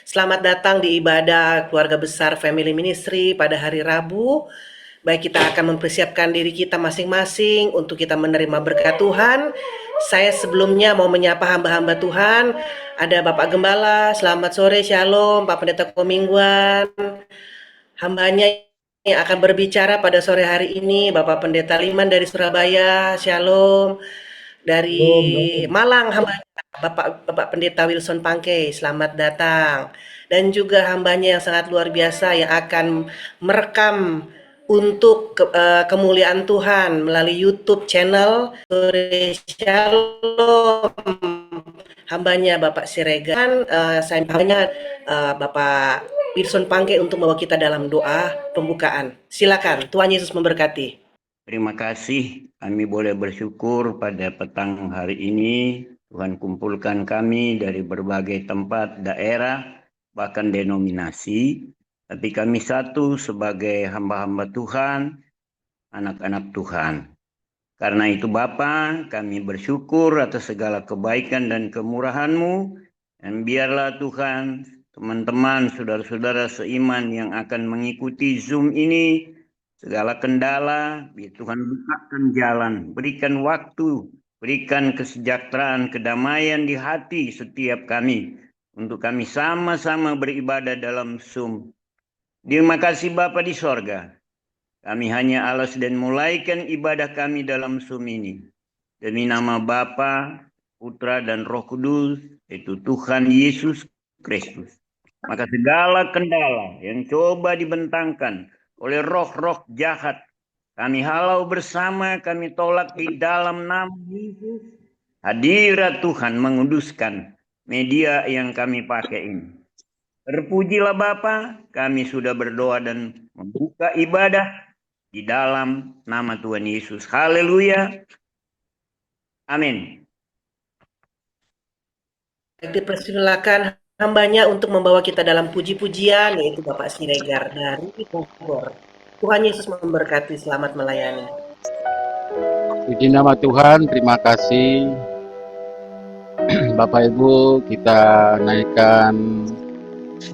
Selamat datang di ibadah keluarga besar Family Ministry pada hari Rabu. Baik, kita akan mempersiapkan diri kita masing-masing untuk kita menerima berkat Tuhan. Saya sebelumnya mau menyapa hamba-hamba Tuhan. Ada Bapak Gembala, selamat sore, Shalom. Pak Pendeta Komingguan, hambanya yang akan berbicara pada sore hari ini, Bapak Pendeta Liman dari Surabaya, Shalom. Dari Malang, hambanya Bapak Pendeta Wilson Pangke, selamat datang. Dan juga hambanya yang sangat luar biasa yang akan merekam untuk kemuliaan Tuhan melalui YouTube channel Sore Shalom, hambanya Bapak Siregar. Saya hambanya Bapak Wilson Pangke untuk membawa kita dalam doa pembukaan. Silakan, Tuhan Yesus memberkati. Terima kasih, kami boleh bersyukur pada petang hari ini. Tuhan kumpulkan kami dari berbagai tempat, daerah, bahkan denominasi. Tapi kami satu sebagai hamba-hamba Tuhan, anak-anak Tuhan. Karena itu Bapa, kami bersyukur atas segala kebaikan dan kemurahan-Mu. Dan biarlah Tuhan, teman-teman, saudara-saudara seiman yang akan mengikuti Zoom ini, segala kendala, biar Tuhan bukakan jalan, berikan waktu, berikan kesejahteraan, kedamaian di hati setiap kami, untuk kami sama-sama beribadah dalam Zoom. Terima kasih Bapa di sorga. Kami hanya alas dan mulaikan ibadah kami dalam Zoom ini. Demi nama Bapa, Putra, dan Roh Kudus, yaitu Tuhan Yesus Kristus. Maka segala kendala yang coba dibentangkan oleh roh-roh jahat, kami halau bersama, kami tolak di dalam nama Yesus. Hadirat Tuhan menguduskan media yang kami pakai ini. Terpujilah Bapa, kami sudah berdoa dan membuka ibadah di dalam nama Tuhan Yesus. Haleluya. Amin. Dipersilakan hambanya untuk membawa kita dalam puji-pujian, yaitu Bapak Siregar dari Bogor. Tuhan Yesus memberkati, selamat melayani. Puji nama Tuhan, terima kasih Bapak Ibu. Kita naikkan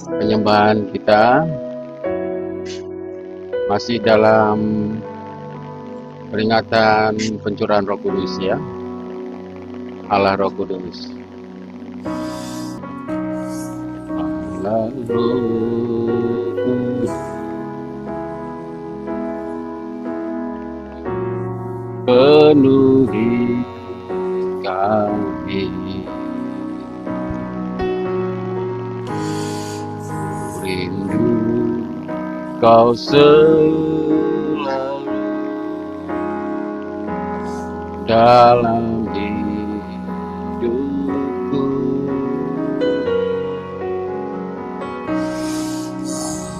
penyembahan kita masih dalam peringatan pencurahan Roh Kudus ya, Allah Roh Kudus. Allah Roh Kudus, penuhi kami, rindu Kau selalu dalam hidupku.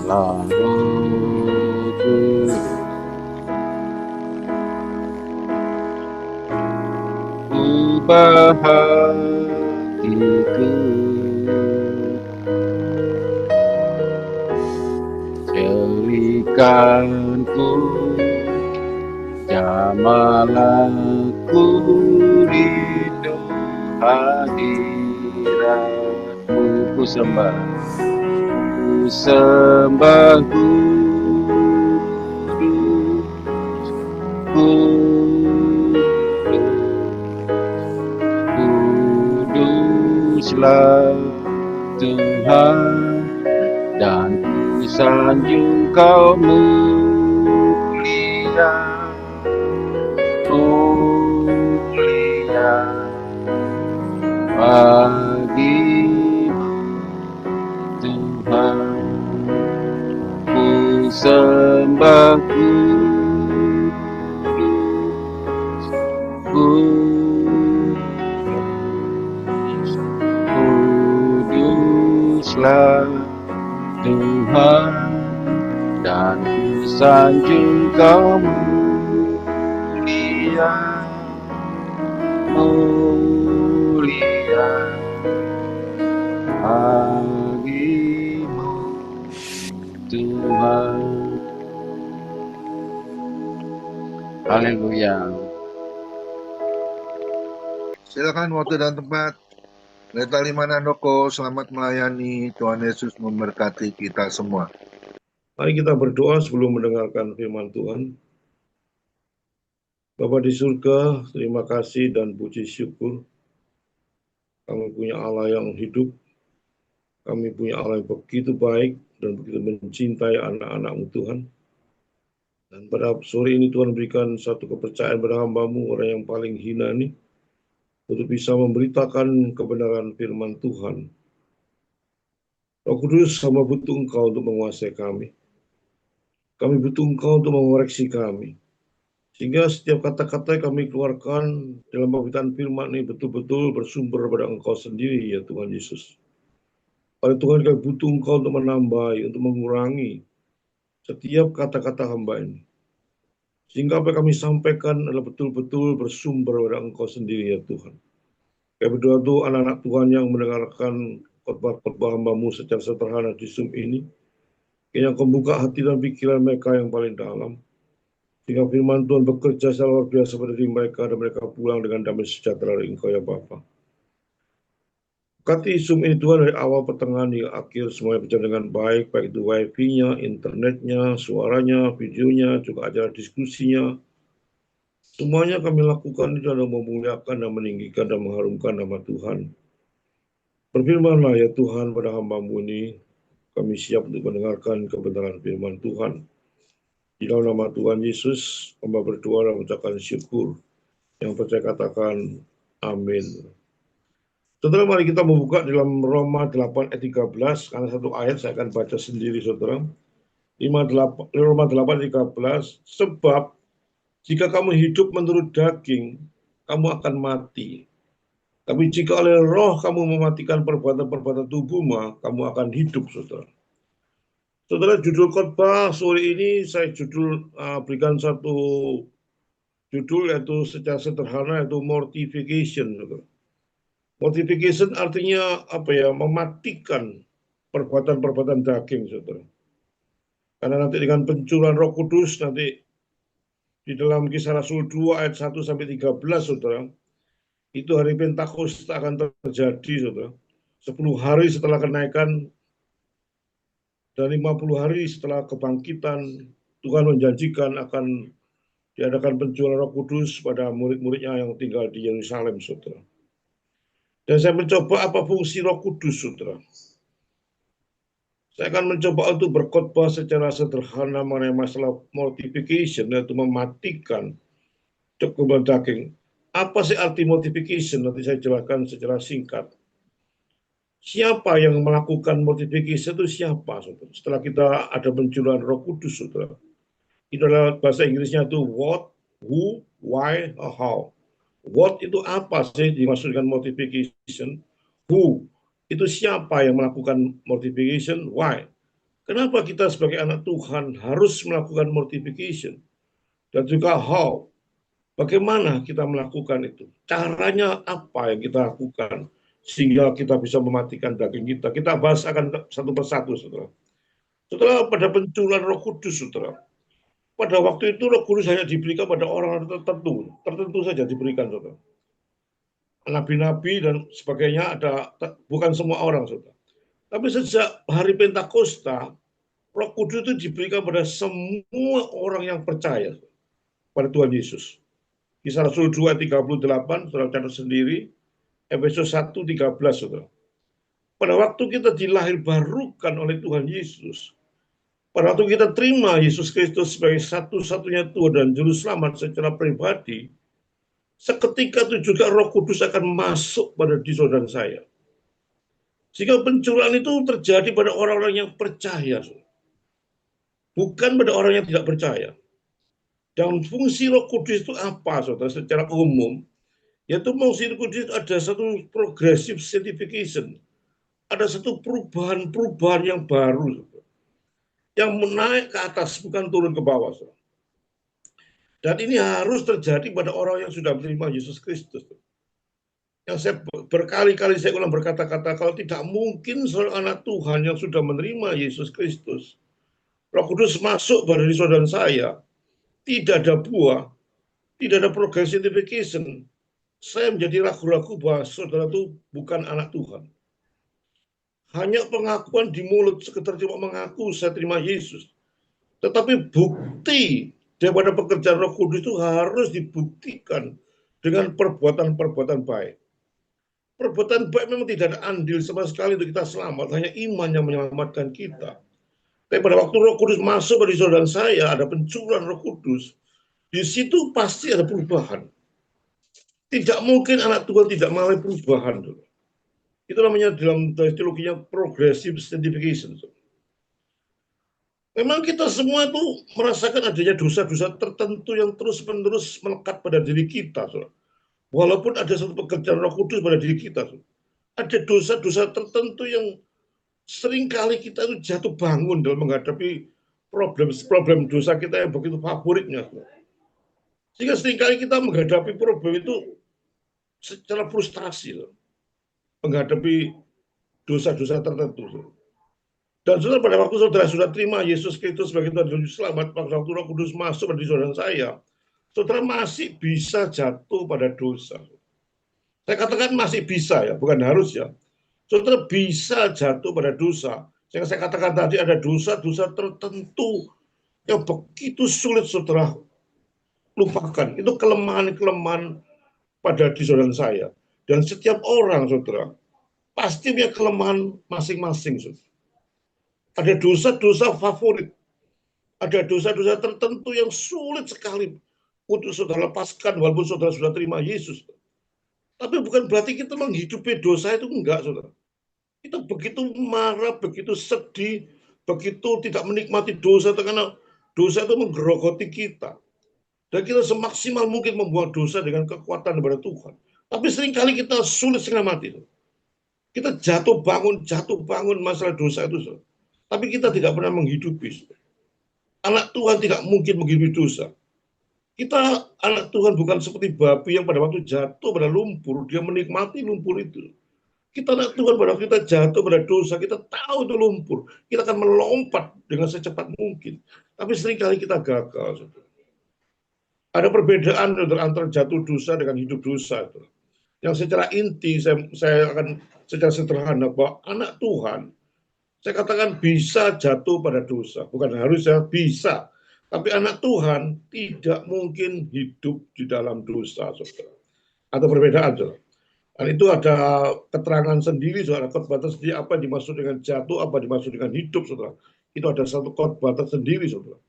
Allah Roh Kudus, ubah hatiku, jadikanku jamalanku rindu hadiratmu. Ku sembah kudus, kuduslah Tuhan, dan ku sanjung Kau mulia, mulia bagimu Tuhan. Ku sembah kudus, kudus, kuduslah Tuhan, dan ku sanjung Kau mulia, mulia bagimu Tuhan. Haleluya. Silakan waktu dan tempat. Pendeta Lima Nandoko, selamat melayani. Tuhan Yesus memberkati kita semua. Mari kita berdoa sebelum mendengarkan firman Tuhan. Bapa di surga, terima kasih dan puji syukur. Kami punya Allah yang hidup. Kami punya Allah yang begitu baik dan begitu mencintai anak-anak-Mu Tuhan. Dan pada sore ini Tuhan berikan satu kepercayaan pada hamba-Mu, orang yang paling hina ini, untuk bisa memberitakan kebenaran firman Tuhan. Roh Kudus, hamba butuh Engkau untuk menguasai kami. Kami butuh Engkau untuk mengoreksi kami. Sehingga setiap kata-kata yang kami keluarkan dalam pemberitaan firman ini betul-betul bersumber pada Engkau sendiri, ya Tuhan Yesus. Pada Tuhan, kami butuh Engkau untuk menambahi, untuk mengurangi setiap kata-kata hamba ini. Sehingga apa yang kami sampaikan adalah betul-betul bersumber pada Engkau sendiri, ya Tuhan. Kami berdoa untuk anak-anak Tuhan yang mendengarkan khotbah-khotbah hamba-Mu secara sederhana di Zoom ini, yang membuka hati dan pikiran mereka yang paling dalam, sehingga firman Tuhan bekerja secara luar biasa pada diri mereka dan mereka pulang dengan damai sejahtera dari Engkau, ya Bapa. Berkati Zoom ini Tuhan dari awal, pertengahan, hingga akhir, semuanya berjalan dengan baik, baik itu wifi-nya, internetnya, suaranya, videonya, juga acara diskusinya. Semuanya kami lakukan itu adalah memuliakan dan meninggikan dan mengharumkan nama Tuhan. Berfirmanlah ya Tuhan pada hamba-Mu ini, kami siap untuk mendengarkan kebenaran firman Tuhan. Di dalam nama Tuhan Yesus, hamba berdoa dan mengucapkan syukur. Yang percaya katakan, amin. Saudara, mari kita membuka dalam Roma 8 ayat 13, karena satu ayat saya akan baca sendiri, saudara. Roma 8 ayat 13, sebab jika kamu hidup menurut daging, kamu akan mati. Tapi jika oleh roh kamu mematikan perbuatan-perbuatan tubuhmu, kamu akan hidup, saudara. Saudara, judul khotbah sore ini saya berikan satu judul, yaitu secara sederhana, yaitu mortification. Saudara. Mortification artinya apa ya? Mematikan perbuatan-perbuatan daging, saudara. Karena nanti dengan pencurahan Roh Kudus, nanti di dalam Kisah Rasul 2 ayat 1 sampai 13, saudara, itu hari Pentakosta akan terjadi, saudara. 10 hari setelah kenaikan dan 50 hari setelah kebangkitan, Tuhan menjanjikan akan diadakan pencurahan Roh Kudus pada murid-muridnya yang tinggal di Yerusalem, saudara. Dan saya mencoba apa fungsi Roh Kudus, saudara. Saya akan mencoba untuk berkhotbah secara sederhana mengenai masalah mortification, yaitu mematikan keburukan daging. Apa sih arti mortification? Nanti saya jelaskan secara singkat. Siapa yang melakukan mortification itu siapa, saudara? Setelah kita ada pencurahan Roh Kudus, saudara. Itu adalah bahasa Inggrisnya itu what, who, why, or how. What itu apa sih dimaksudkan mortification? Who itu siapa yang melakukan mortification? Why? Kenapa kita sebagai anak Tuhan harus melakukan mortification? Dan juga how? Bagaimana kita melakukan itu? Caranya apa yang kita lakukan sehingga kita bisa mematikan daging kita? Kita bahas akan satu persatu, saudara. Saudara, pada pencurahan Roh Kudus, saudara, pada waktu itu Roh Kudus hanya diberikan pada orang tertentu saja diberikan, saudara. Nabi-nabi dan sebagainya ada, bukan semua orang, saudara. Tapi sejak hari Pentakosta, Roh Kudus itu diberikan pada semua orang yang percaya pada Tuhan Yesus. Kisah Rasul 2 ayat 38, saudara catat sendiri, Efesus 1 13, saudara. Pada waktu kita dilahirbarukan oleh Tuhan Yesus, pada waktu kita terima Yesus Kristus sebagai satu-satunya Tuhan dan Juru Selamat secara pribadi, seketika itu juga Roh Kudus akan masuk pada diri saudara dan saya. Sehingga pencurahan itu terjadi pada orang-orang yang percaya, bukan pada orang yang tidak percaya. Dan fungsi Roh Kudus itu apa, saudara? Secara umum, yaitu fungsi Roh Kudus ada satu progressive sanctification, ada satu perubahan yang baru, saudara, yang menaik ke atas, bukan turun ke bawah, saudara. Dan ini harus terjadi pada orang yang sudah menerima Yesus Kristus. Yang saya berkali-kali saya ulang berkata-kata, kalau tidak mungkin seorang anak Tuhan yang sudah menerima Yesus Kristus, Roh Kudus masuk pada diri saudara dan saya, tidak ada buah, tidak ada progress sanctification, saya menjadi ragu-ragu bahwa saudara itu bukan anak Tuhan. Hanya pengakuan di mulut, sekedar cuma mengaku saya terima Yesus. Tetapi bukti daripada pekerjaan Roh Kudus itu harus dibuktikan dengan perbuatan-perbuatan baik. Perbuatan baik memang tidak ada andil sama sekali untuk kita selamat, hanya iman yang menyelamatkan kita. Tapi pada waktu Roh Kudus masuk pada saudara dan saya, ada pencurahan Roh Kudus, di situ pasti ada perubahan. Tidak mungkin anak Tuhan tidak mengalami perubahan. Itu namanya dalam teologinya progressive sanctification. Memang kita semua itu merasakan adanya dosa-dosa tertentu yang terus-menerus melekat pada diri kita. Walaupun ada satu pekerjaan Roh Kudus pada diri kita. Ada dosa-dosa tertentu yang seringkali kita itu jatuh bangun dalam menghadapi problem dosa kita yang begitu favoritnya. Sehingga seringkali kita menghadapi problem itu secara frustasi. Menghadapi dosa-dosa tertentu. Dan saudara, pada waktu saudara sudah terima Yesus Kristus sebagai Tuhan dan Juru Selamat, pada waktu Roh Kudus masuk pada saudara saya, saudara masih bisa jatuh pada dosa. Saya katakan masih bisa ya, bukan harus ya. Saudara bisa jatuh pada dosa. Yang saya katakan tadi ada dosa-dosa tertentu yang begitu sulit saudara lupakan. Itu kelemahan-kelemahan pada diri saudara saya. Dan setiap orang saudara pasti punya kelemahan masing-masing. Saudara. Ada dosa-dosa favorit. Ada dosa-dosa tertentu yang sulit sekali untuk saudara lepaskan walaupun saudara sudah terima Yesus. Tapi bukan berarti kita menghidupi dosa itu, enggak, saudara. Kita begitu marah, begitu sedih, begitu tidak menikmati dosa karena dosa itu menggerogoti kita. Dan kita semaksimal mungkin membuang dosa dengan kekuatan daripada Tuhan. Tapi seringkali kita sulit setengah mati. Kita jatuh bangun masalah dosa itu, saudara. Tapi kita tidak pernah menghidupi. Anak Tuhan tidak mungkin menghidupi dosa. Kita anak Tuhan bukan seperti babi yang pada waktu jatuh pada lumpur, dia menikmati lumpur itu. Kita anak Tuhan pada waktu kita jatuh pada dosa, kita tahu itu lumpur. Kita akan melompat dengan secepat mungkin. Tapi seringkali kita gagal. Ada perbedaan antara jatuh dosa dengan hidup dosa. Yang secara inti saya akan secara sederhana bahwa anak Tuhan, saya katakan bisa jatuh pada dosa. Bukan harus ya, bisa. Tapi anak Tuhan tidak mungkin hidup di dalam dosa, saudara. Atau perbedaan, saudara. Dan itu ada keterangan sendiri, saudara. Khotbah sendiri apa dimaksud dengan jatuh, apa dimaksud dengan hidup, saudara. Itu ada satu khotbah sendiri, saudara.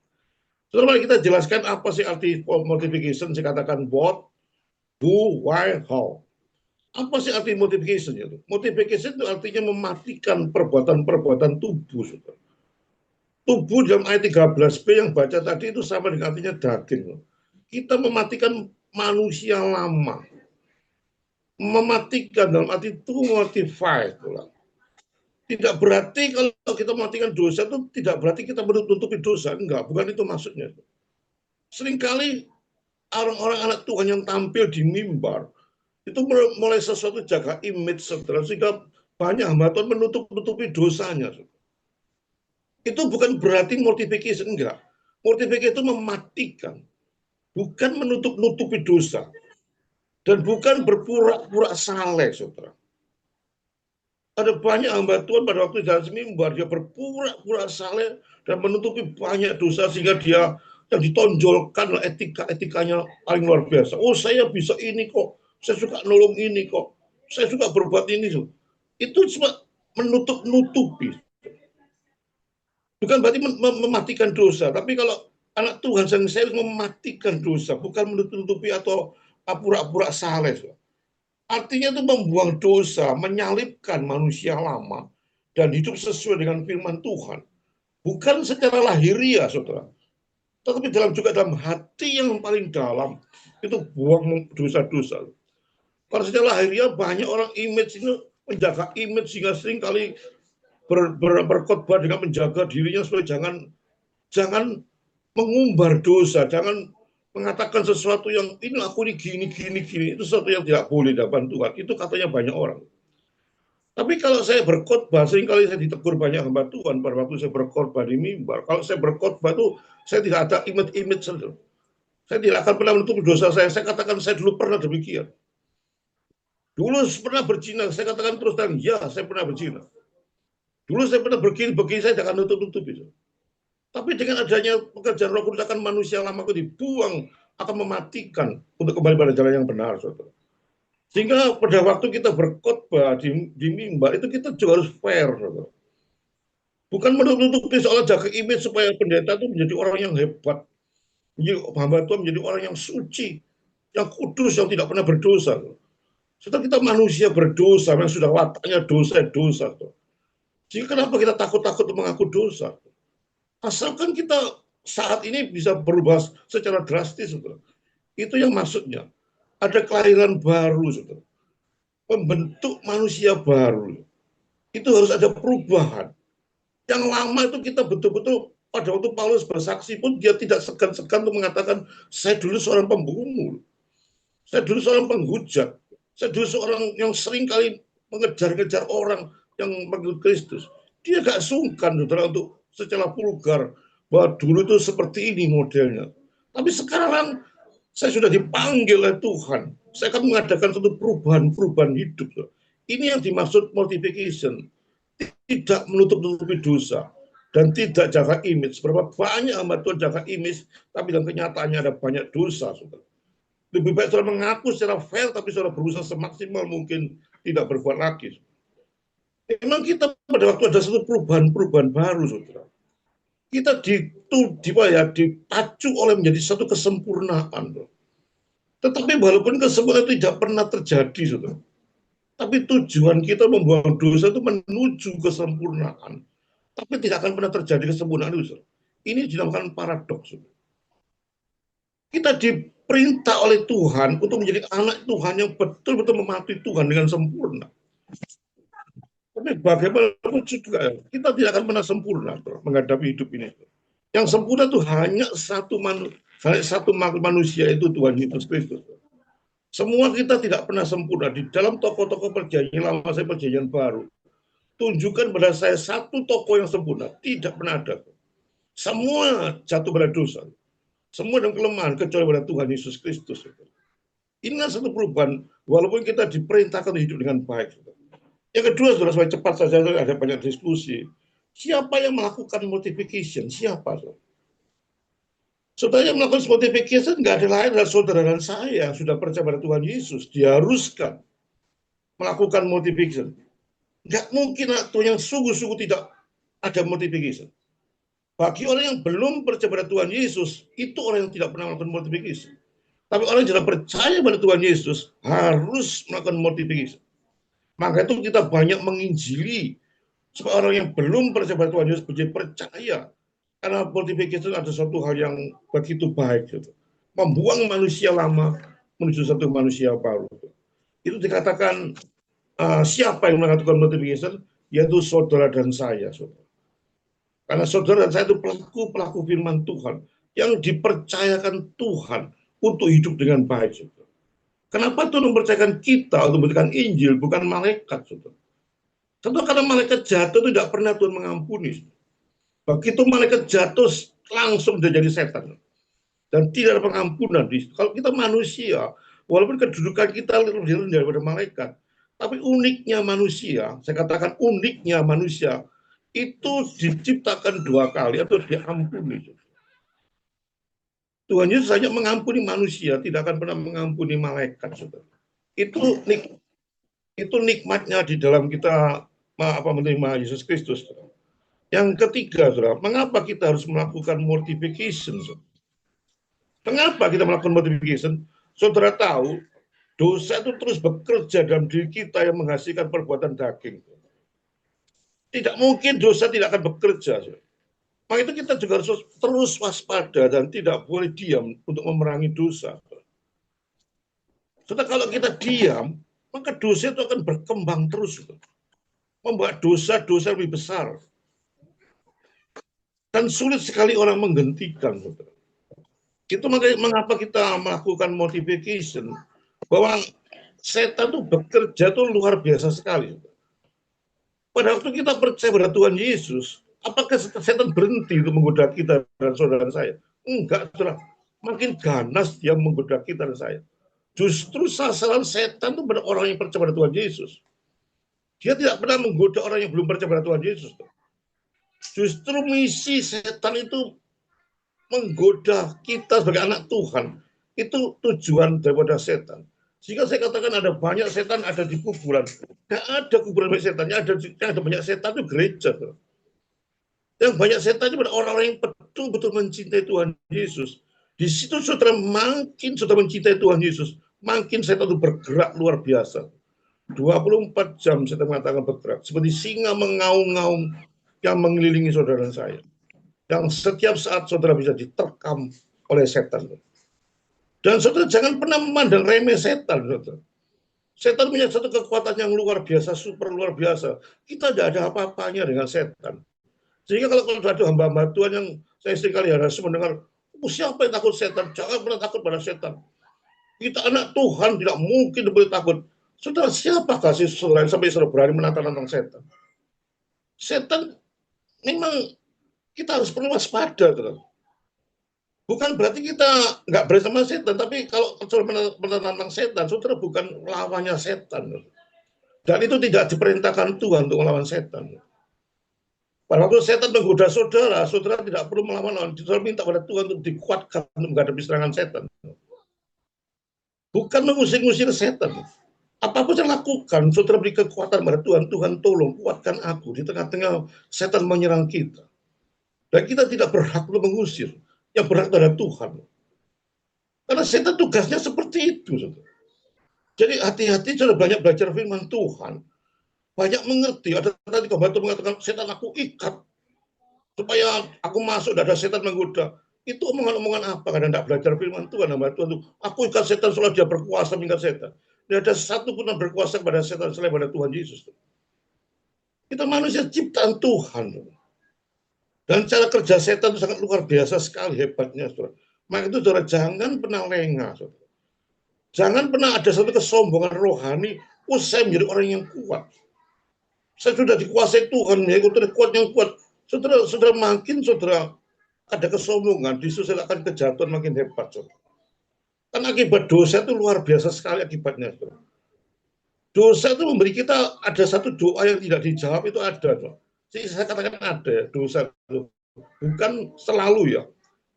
Saudara, mari kita jelaskan apa sih arti mortification. Saya katakan what, who, why, how. Apa sih arti mortification itu? Mortification itu artinya mematikan perbuatan-perbuatan tubuh. Saudara. Tubuh dalam ayat 13b yang baca tadi itu sama dengan artinya daging. Kita mematikan manusia lama. Mematikan dalam arti to mortify. Tidak berarti kalau kita mematikan dosa itu tidak berarti kita menutupi dosa. Enggak, bukan itu maksudnya. Seringkali orang-orang anak Tuhan yang tampil di mimbar itu mulai sesuatu jaga image, saudara, sehingga banyak hamba Tuhan menutupi dosanya. Itu bukan berarti mortification, enggak. Mortification itu mematikan, bukan menutupi dosa, dan bukan berpura-pura saleh, saudara. Ada banyak hamba Tuhan pada waktu jalan mimbar, dia berpura-pura saleh dan menutupi banyak dosa sehingga dia yang ditonjolkan etika-etikanya paling luar biasa. Oh, saya bisa ini kok. Saya suka nolong ini kok. Saya suka berbuat ini. Itu cuma menutupi. Bukan berarti mematikan dosa. Tapi kalau anak Tuhan saya mematikan dosa. Bukan menutupi atau pura-pura saleh. Artinya itu membuang dosa. Menyalibkan manusia lama. Dan hidup sesuai dengan firman Tuhan. Bukan secara lahiriah, saudara. Tetapi juga dalam hati yang paling dalam. Itu buang dosa-dosa. Kalau secara lahiriah banyak orang image itu menjaga image sehingga sering kali berkhotbah dengan menjaga dirinya supaya jangan mengumbar dosa, jangan mengatakan sesuatu yang ini aku ini gini itu sesuatu yang tidak boleh di hadapan Tuhan. Itu katanya banyak orang. Tapi kalau saya berkhotbah sering kali saya ditegur banyak hamba Tuhan pada waktu saya berkhotbah di mimbar. Kalau saya berkhotbah itu saya tidak ada image. Saya tidak akan pernah menutupi dosa saya. Saya katakan saya dulu pernah demikian. Dulu pernah berzina, saya katakan terus terang, ya saya pernah berzina. Dulu saya pernah begini, saya jangan nutup-nutupi. Tapi dengan adanya pekerjaan Roh Kudus akan manusia lama itu dibuang, akan mematikan untuk kembali pada jalan yang benar, saudara. Sehingga pada waktu kita berkhotbah di mimbar itu kita juga harus fair, saudara. Bukan menutupi soal jaga image supaya pendeta itu menjadi orang yang hebat, menjadi hamba Tuhan, menjadi orang yang suci, yang kudus, yang tidak pernah berdosa. Setelah kita manusia berdosa, yang sudah wataknya dosa. Jadi kenapa kita takut-takut mengaku dosa? Asalkan kita saat ini bisa berubah secara drastis, saudara. Itu yang maksudnya. Ada kelahiran baru, saudara. Membentuk manusia baru. Itu harus ada perubahan. Yang lama itu kita betul-betul, pada waktu Paulus bersaksi pun dia tidak segan-segan untuk mengatakan, saya dulu seorang pembunuh. Saya dulu seorang penghujat. Saya dulu seorang yang sering kali mengejar-ngejar orang yang mengikut Kristus. Dia gak sungkan, saudara, untuk secara vulgar bahwa dulu itu seperti ini modelnya. Tapi sekarang saya sudah dipanggil oleh Tuhan. Saya akan mengadakan satu perubahan hidup. Ini yang dimaksud mortification. Tidak menutup-nutupi dosa dan tidak jaga image. Berapa banyak hamba Tuhan jaga image, tapi dalam kenyataannya ada banyak dosa, saudara. Lebih baik saudara mengaku secara fair, tapi saudara berusaha semaksimal mungkin tidak berbuat lagi. Memang kita pada waktu ada satu perubahan baru, saudara. Kita dipacu oleh menjadi satu kesempurnaan. Tetapi walaupun kesempurnaan itu tidak pernah terjadi, saudara. Tapi tujuan kita membuang dosa itu menuju kesempurnaan. Tapi tidak akan pernah terjadi kesempurnaan itu, saudara. Ini dinamakan paradoks, saudara. Kita diperintah oleh Tuhan untuk menjadi anak Tuhan yang betul-betul mematuhi Tuhan dengan sempurna. Tapi bagaimanapun juga kita tidak akan pernah sempurna menghadapi hidup ini. Yang sempurna itu hanya satu manusia, itu Tuhan Yesus Kristus. Semua kita tidak pernah sempurna. Di dalam tokoh-tokoh perjanjian lama sampai perjanjian baru, tunjukkan pada saya satu tokoh yang sempurna. Tidak pernah ada. Semua jatuh pada dosa. Semua dalam kelemahan kecuali pada Tuhan Yesus Kristus. Ini satu perubahan, walaupun kita diperintahkan hidup dengan baik. Yang kedua, saudara, supaya cepat saja, ada banyak diskusi. Siapa yang melakukan mortification? Siapa? Saudara yang melakukan mortification nggak ada lain adalah saudara dan saya yang sudah percaya pada Tuhan Yesus. Diharuskan melakukan mortification. Nggak mungkin Tuhan yang sungguh-sungguh tidak ada mortification. Bagi orang yang belum percaya pada Tuhan Yesus, itu orang yang tidak pernah melakukan mortification. Tapi orang yang sudah percaya pada Tuhan Yesus harus melakukan mortification. Maka itu kita banyak menginjili supaya orang yang belum percaya pada Tuhan Yesus menjadi percaya. Karena mortification ada satu hal yang begitu baik. Gitu. Membuang manusia lama menuju satu manusia baru. Itu dikatakan siapa yang melakukan mortification? Yaitu saudara dan saya, saudara. Karena saudara dan saya itu pelaku firman Tuhan yang dipercayakan Tuhan untuk hidup dengan baik. Saudara. Kenapa Tuhan mempercayakan kita untuk memberikan Injil, bukan malaikat? Saudara. Tentu karena malaikat jatuh tidak pernah Tuhan mengampuni. Begitu malaikat jatuh langsung dia jadi setan. Dan tidak ada pengampunan. Kalau kita manusia, walaupun kedudukan kita lebih rendah daripada malaikat, tapi uniknya manusia, saya katakan uniknya manusia, itu diciptakan dua kali atau diampuni. Tuhan Yesus hanya mengampuni manusia, tidak akan pernah mengampuni malaikat. Saudara. Itu nikmatnya di dalam kita menerima Yesus Kristus. Saudara. Yang ketiga, saudara, mengapa kita harus melakukan mortification? Saudara? Mengapa kita melakukan mortification? Saudara tahu, dosa itu terus bekerja dalam diri kita yang menghasilkan perbuatan daging. Tidak mungkin dosa tidak akan bekerja. Maka itu kita juga harus terus waspada dan tidak boleh diam untuk memerangi dosa. Saudara, kalau kita diam, maka dosa itu akan berkembang terus. Membuat dosa-dosa lebih besar. Dan sulit sekali orang menghentikan. Saudara. Itu mengapa kita melakukan mortification. Bahwa setan itu bekerja itu luar biasa sekali. Pada waktu kita percaya pada Tuhan Yesus, apakah setan berhenti untuk menggoda kita dan saudara saya? Enggak, saudara. Makin ganas dia menggoda kita dan saya. Justru sasaran setan itu pada orang yang percaya pada Tuhan Yesus. Dia tidak pernah menggoda orang yang belum percaya pada Tuhan Yesus. Justru misi setan itu menggoda kita sebagai anak Tuhan. Itu tujuan daripada setan. Sehingga saya katakan ada banyak setan ada di kuburan. Tidak ada kuburan banyak setan. Yang ada banyak setan itu gereja. Yang banyak setan itu pada orang-orang yang betul-betul mencintai Tuhan Yesus. Di situ saudara makin saudara mencintai Tuhan Yesus, makin setan itu bergerak luar biasa. 24 jam setan mengatakan bergerak. Seperti singa mengaum-ngaum yang mengelilingi saudara dan saya. Yang setiap saat saudara bisa diterkam oleh setan. Dan saudara jangan pernah memandang remeh setan. Saudara. Setan punya satu kekuatan yang luar biasa, super luar biasa. Kita tidak ada apa-apanya dengan setan. Sehingga kalau ada hamba-hamba Tuhan yang saya seringkali harus mendengar, siapa yang takut setan? Jangan pernah takut pada setan. Kita anak Tuhan tidak mungkin boleh takut. Saudara, siapakah sih saudara yang sampai saudara berani menantang saudara? Setan memang kita harus perlu waspada. Saudara. Bukan berarti kita nggak berani sama setan, tapi kalau saudara menantang setan, saudara bukan lawannya setan. Dan itu tidak diperintahkan Tuhan untuk melawan setan. Pada waktu setan menggoda saudara, saudara tidak perlu melawan, saudara minta pada Tuhan untuk dikuatkan untuk menghadapi serangan setan. Bukan mengusir-ngusir setan. Apapun yang lakukan, saudara beri kekuatan pada Tuhan. Tuhan tolong kuatkan aku di tengah-tengah setan menyerang kita. Dan kita tidak berhak untuk mengusir. Yang berhak adalah Tuhan. Karena setan tugasnya seperti itu. Saudara. Jadi hati-hati saudara banyak belajar firman Tuhan. Banyak mengerti. Ada tadi Bapak mengatakan setan aku ikat. Supaya aku masuk, tidak ada setan menggoda. Itu omongan-omongan apa? Karena tidak belajar firman Tuhan. Nama Tuhan itu, aku ikat setan soalnya dia berkuasa mengikat setan. Tidak ada satu pun yang berkuasa kepada setan selain pada Tuhan Yesus. Kita manusia ciptaan Tuhan. Dan cara kerja setan itu sangat luar biasa sekali hebatnya. Saudara. Maka itu saudara jangan pernah lengah. Saudara. Jangan pernah ada satu kesombongan rohani. Saya menjadi orang yang kuat. Saya sudah dikuasai Tuhan. Ya, kuat yang kuat. Saudara makin saudara ada kesombongan. Justru saya akan kejatuhan makin hebat. Saudara. Kan akibat dosa itu luar biasa sekali akibatnya. Saudara. Dosa itu memberi kita ada satu doa yang tidak dijawab itu ada. Saudara. Jadi saya katakan ada dosa itu. Bukan selalu ya.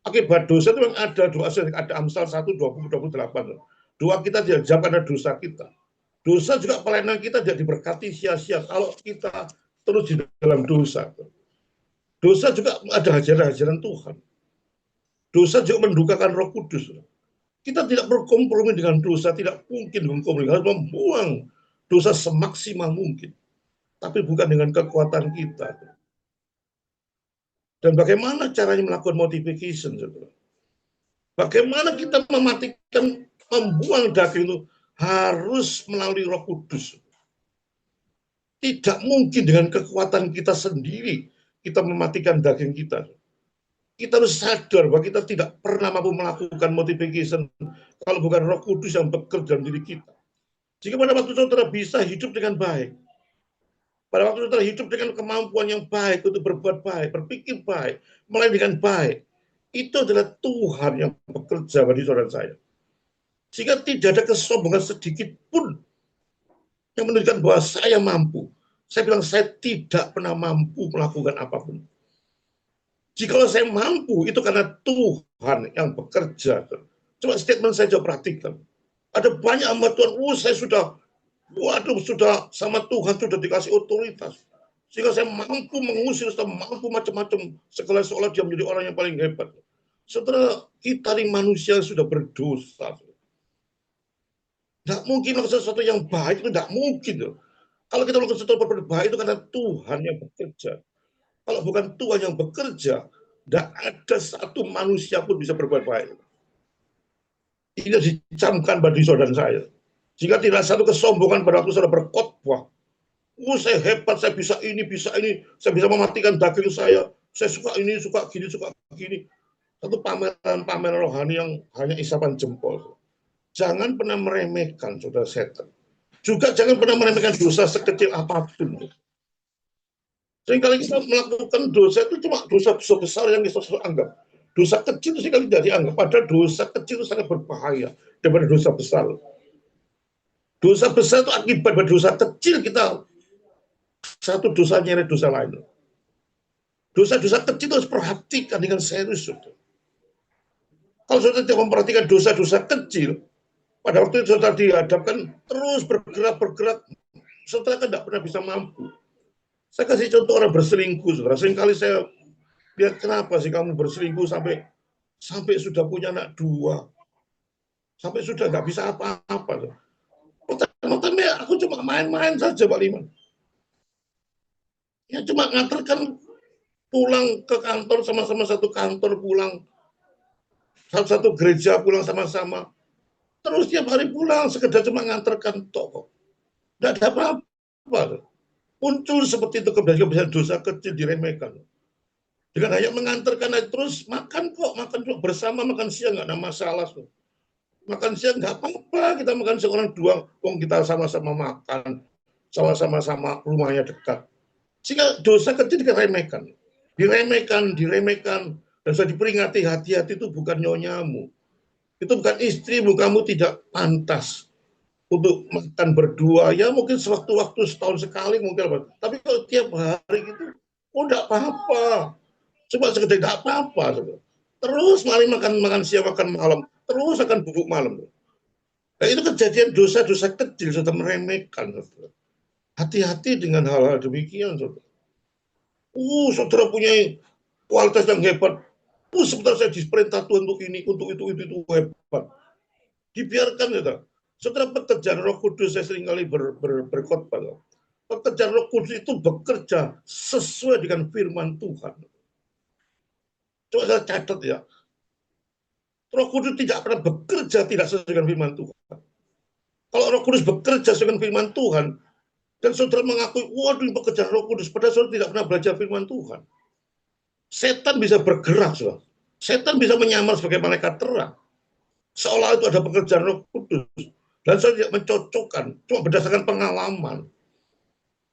Akibat dosa itu memang ada doa. Ada Amsal 1, 20, 28. Doa kita tidak dijawab karena dosa kita. Dosa juga pelayanan kita tidak diberkati sia-sia kalau kita terus di dalam dosa. Dosa juga ada hajaran-hajaran Tuhan. Dosa juga mendukakan Roh Kudus. Kita tidak berkompromi dengan dosa, tidak mungkin berkompromi. Harus membuang dosa semaksimal mungkin. Tapi bukan dengan kekuatan kita. Dan bagaimana caranya melakukan mortification? Bagaimana kita mematikan, membuang daging itu harus melalui Roh Kudus. Tidak mungkin dengan kekuatan kita sendiri kita mematikan daging kita. Kita harus sadar bahwa kita tidak pernah mampu melakukan mortification kalau bukan Roh Kudus yang bekerja dalam diri kita. Jika pada waktu saudara bisa hidup dengan baik, pada waktu saudara hidup dengan kemampuan yang baik untuk berbuat baik, berpikir baik, melayani dengan baik, itu adalah Tuhan yang bekerja bagi saudara saya. Sehingga tidak ada kesombongan sedikit pun yang menunjukkan bahwa saya mampu. Saya bilang saya tidak pernah mampu melakukan apapun. Jika saya mampu, itu karena Tuhan yang bekerja. Coba statement saya coba praktikkan. Ada banyak hamba Tuhan, saya sudah sama Tuhan sudah dikasih otoritas. Sehingga saya mampu mengusir, saya mampu macam-macam. Seolah dia menjadi orang yang paling hebat. Setelah kita ini manusia sudah berdosa. Tidak mungkin melakukan sesuatu yang baik, itu tidak mungkin. Kalau kita melakukan sesuatu yang baik, itu karena Tuhan yang bekerja. Kalau bukan Tuhan yang bekerja, tidak ada satu manusia pun bisa berbuat baik. Ini dicamkan bagi saudara saya. Jika tidak satu kesombongan pada waktu saudara berkhotbah, saya hebat, saya bisa ini, saya bisa mematikan daging saya suka ini, suka gini. Satu pameran rohani yang hanya isapan jempol. Jangan pernah meremehkan saudara setan. Juga jangan pernah meremehkan dosa sekecil apapun. Seringkali kita melakukan dosa itu cuma dosa besar yang kita anggap. Dosa kecil itu sekali tidak dianggap. Padahal dosa kecil itu sangat berbahaya daripada dosa besar. Dosa besar itu akibat dari dosa kecil kita. Satu dosa nyeret dosa lain. Dosa-dosa kecil itu harus perhatikan dengan serius. Saudara. Kalau saudara tidak memperhatikan dosa-dosa kecil, pada waktu itu saudara dihadapkan terus bergerak, saudara kan tidak pernah bisa mampu. Saya kasih contoh orang berselingkuh, saudara. Seringkali saya lihat, kenapa sih kamu berselingkuh sampai sudah punya anak 2, sampai sudah nggak bisa apa-apa. Pertama-tama aku cuma main-main saja, Pak Liman. Ya cuma nganterkan pulang ke kantor, sama-sama satu kantor pulang, satu gereja pulang sama-sama. Terus tiap hari pulang, sekedar cuma nganterkan toko. Tidak ada apa-apa. Muncul seperti itu kebiasaan dosa kecil diremehkan. Dengan hanya mengantarkan aja, terus makan bersama, makan siang nggak ada masalah. Makan siang nggak apa-apa, kita makan seorang 2, kita sama-sama makan, sama-sama rumahnya dekat. Sehingga dosa kecil diremehkan, dan sudah diperingati, hati-hati itu bukan nyonyamu, itu bukan istrimu, kamu tidak pantas untuk makan berdua. Ya mungkin sewaktu-waktu, setahun sekali mungkin, tapi kalau tiap hari gitu, enggak apa-apa. Coba sekedar enggak apa-apa. Terus mari makan siang, makan malam, terus akan bubuk malam. Nah, itu kejadian dosa-dosa kecil, sudah meremehkan. Hati-hati dengan hal-hal demikian, saudara. Saudara punya kualitas yang hebat. Sebentar saya diperintah Tuhan untuk ini, untuk itu hebat. Dibiarkan, saudara. Saudara, pekerjaan Roh Kudus, saya seringkali berkhotbah. Pekerjaan Roh Kudus itu bekerja sesuai dengan firman Tuhan. Coba saya catat ya. Roh Kudus tidak pernah bekerja tidak sesuai dengan firman Tuhan. Kalau Roh Kudus bekerja sesuai dengan firman Tuhan, dan saudara mengakui, waduh ini pekerjaan Roh Kudus, padahal saudara tidak pernah belajar firman Tuhan. Setan bisa bergerak, saudara. Setan bisa menyamar sebagai malaikat terang. Seolah itu ada pekerjaan Roh Kudus. Dan saya tidak mencocokkan, cuma berdasarkan pengalaman.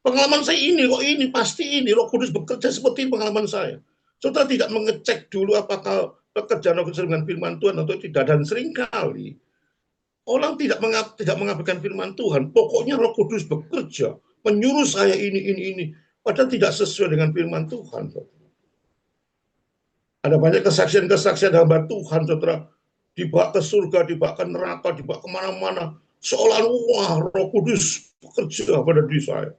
Pengalaman saya ini, pasti ini. Roh Kudus bekerja seperti pengalaman saya. Saudara tidak mengecek dulu apakah pekerjaan Roh Kudus dengan firman Tuhan atau tidak. Dan seringkali orang tidak mengabaikan firman Tuhan. Pokoknya Roh Kudus bekerja, menyuruh saya ini. Padahal tidak sesuai dengan firman Tuhan. Ada banyak kesaksian-kesaksian hamba Tuhan, saudara. Dibawa ke surga, dibawa ke neraka, dibawa kemana-mana. Seolah wah Roh Kudus bekerja pada diri saya.